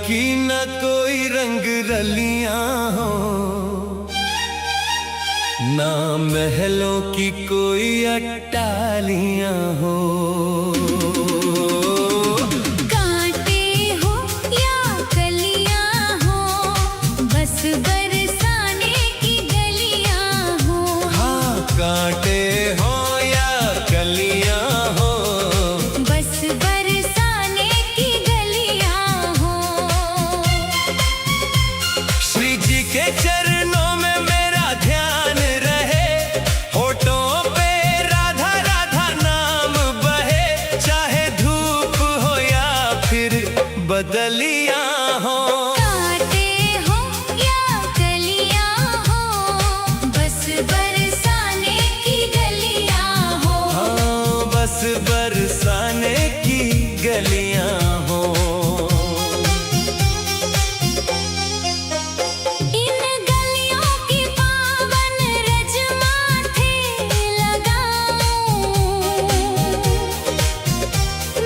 की न कोई रंग रलियां हो, ना महलों की कोई अट्टालियां हो। कांटे हो या कलियां हो, बस बरसाने की गलियां हो। हाँ, कांटे हो या कलियां हो, बस बरसाने की गलियां हो। श्री जी के चरणों में मेरा ध्यान रहे, होठों पे राधा राधा नाम बहे। चाहे धूप हो या फिर बदलियां हो, कांटे हो या कलियां हो, बस बरसाने की गलियां हो। हाँ, बस बरसाने की गलियां हो। इन गलियों की पावन रज माथे लगाऊं,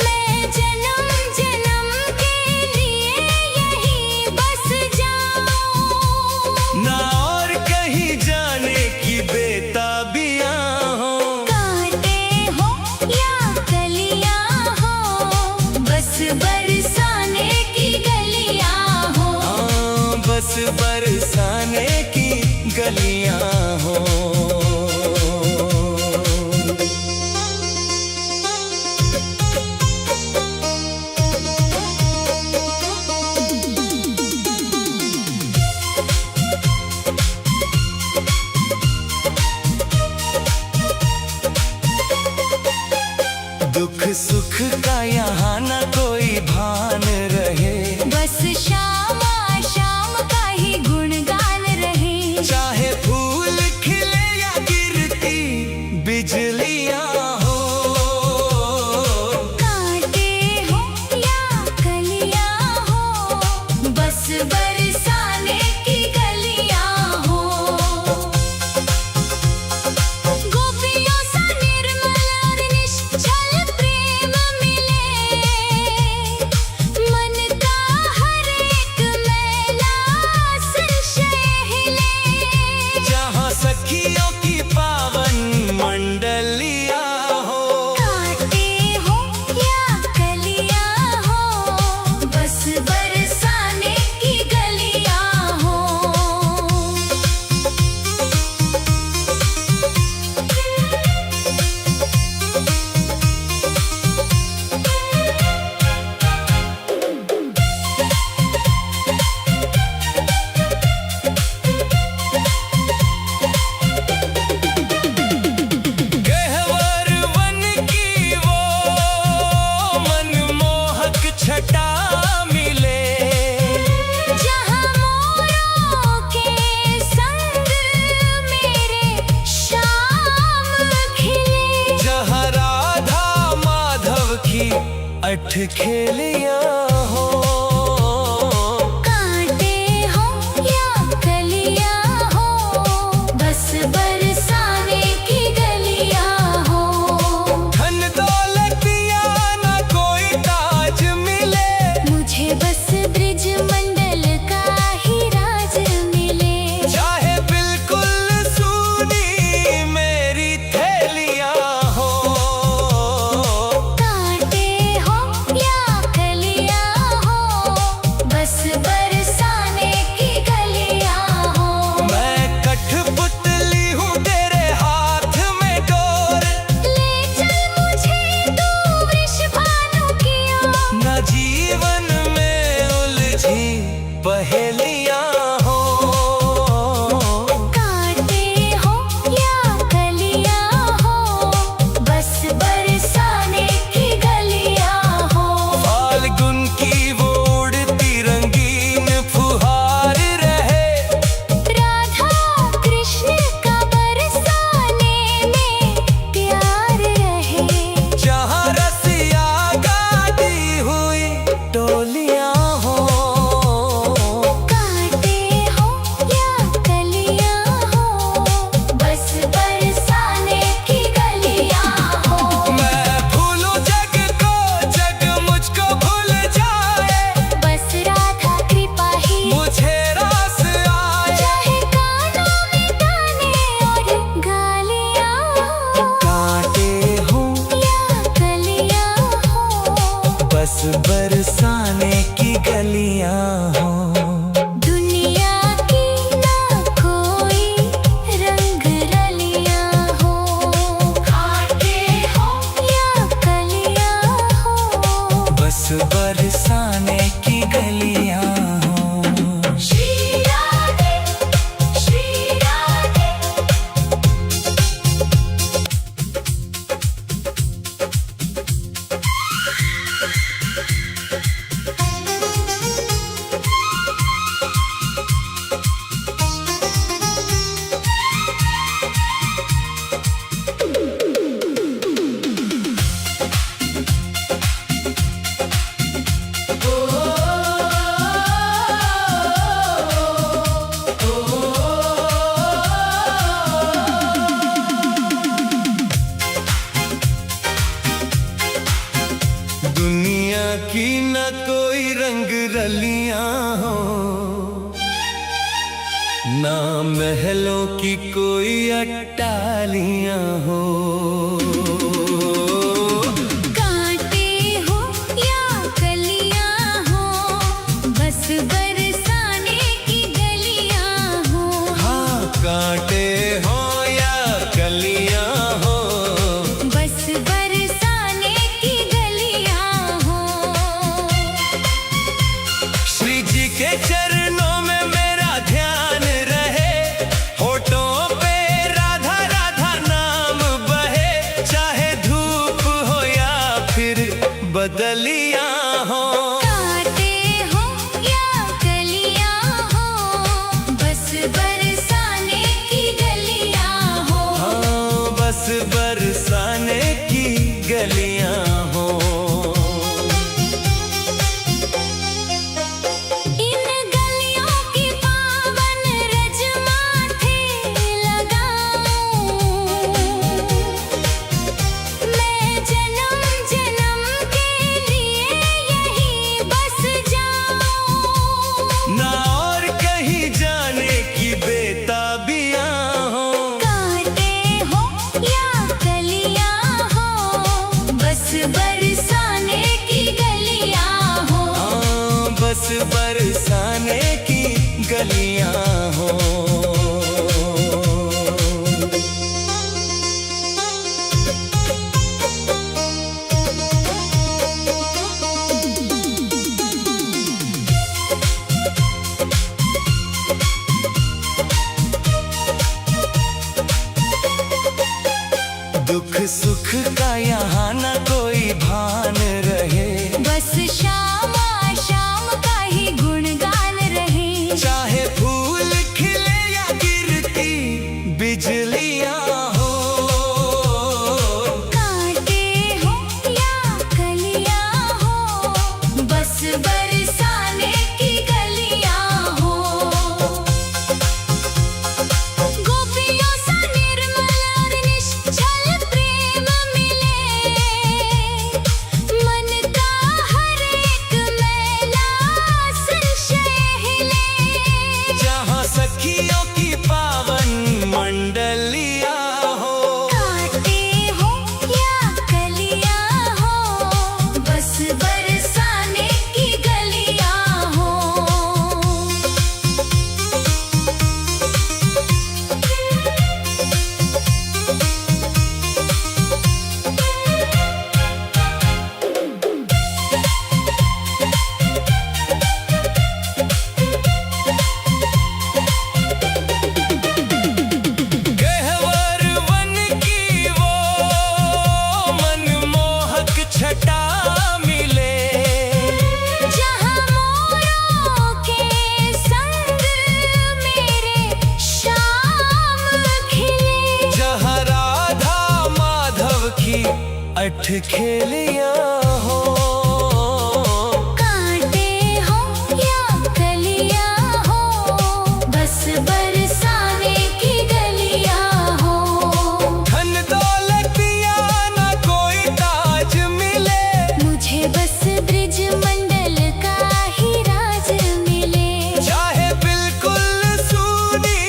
मैं जन्म जन्म के लिए यहीं बस जाऊं। ना और कहीं जाने की बेताबियां हो, कांटे हो या कलियां हो, बस बरसाने की गलियां हो। हाँ, बस बरसाने की गलियां हो। दुख सुख का यहाँ न कोई भान रहे, बस शाम शाम का ही गुणगान रहे। चाहे फूल खिले या गिरती बिजलियां हो। कांटे हो या कलियां हो, बस बरसाने की गलियां हो। गोपियों सा निर्मल और निश्चल प्रेम मिले, मन का हर एक मैला संशय हिले। जहाँ सखियों की पावन मंडलियां हो, कांटे हो या कलियां हो, बस बरसाने की गलियां हो। गहवर वन की वो मनमोहक छटा मिले, जहाँ मोरों के संग मेरे शाम खिले। जहाँ राधा माधव की अठखेलियां हो। कांटे हो या कलियां हो, बस बरसाने की गलियां हो। धन दौलतिया न कोई ताज मिले, मुझे बस ब्रिज मंडल का ही राज मिले। चाहे बिल्कुल सूनी मेरी थैलियां हो। कांटे हो या कलियां बस बरसाने की गलियां हो। दुनिया की ना कोई रंग रलियां हो, कांटे हो या कलियां हो, बस बरसाने की गलियां हो। श्री राधे श्री राधे। दुनिया की न कोई रंग रलियां हो, ना महलों की कोई अट्टालियां हो। कांटे हो या कलियां हो, बस बरसाने की गलियां हो। हाँ, कांटे हो या कलियां हो, बस बरसाने की गलियां हो। श्री जी के चरणों में मेरा ध्यान रहे, होठों पे राधा राधा नाम बहे, चाहे धूप हो या फिर बदलियां हो। कांटे हो या कलियां हो, बस बरसाने की गलियां हो। हाँ, बस बरसाने की गलियां हो। इन गलियों की पावन रज माथे लगाऊं, मैं जन्म जन्म के लिए यहीं बस जाऊं। ना और कहीं जाने की बेताबियां हो। कांटे हो या कलियां हो, बस बरसाने की गलियां हो। हाँ, बस बरसाने की गलियां हो। दुख सुख का यहाँ न कोई भान रहे, बस शाम शाम का ही गुणगान रहे। चाहे फूल खिले या गिरती बिजलियां हो। कांटे हो या कलियां हो, बस बरसाने की गलियां हो। गोपियों सा निर्मल और निश्चल प्रेम मिले, मन का हर एक मैला संशय हिले। जहाँ सखियों की पावन मंडलियां हो। कांटे हो या कलियां हो, बस बरसाने की गलियां हो। गहवर वन की वो मनमोहक छटा मिले, जहाँ मोरों के संग मेरे शाम खिले। जहाँ राधा माधव की अठखेलियां हो। कांटे हो या कलियां हो, बस बरसाने की गलियां हो। धन दौलतिया न कोई ताज मिले, मुझे बस ब्रिज मंडल का ही राज मिले। चाहे बिल्कुल सूनी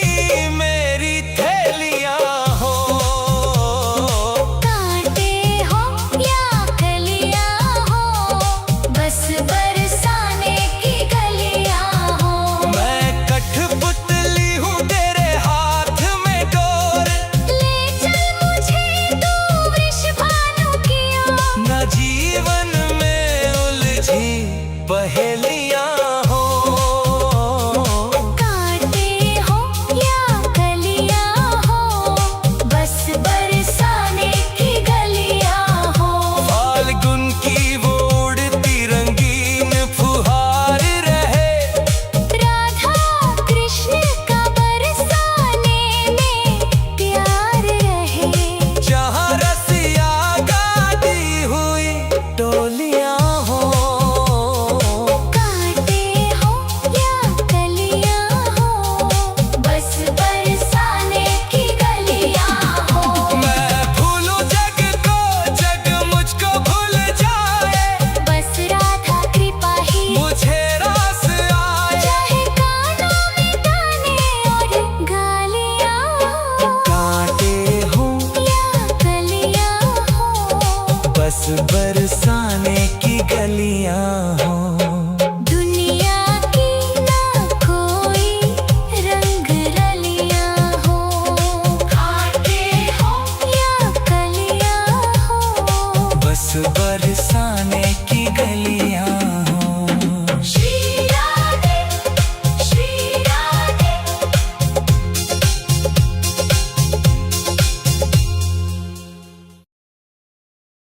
मेरी थैलियां हो। कांटे हो या कलियां बरसाने की गलियां हो। दुनिया की ना कोई रंग रलियां हो, आते हो या कलियां हो, बस बरसाने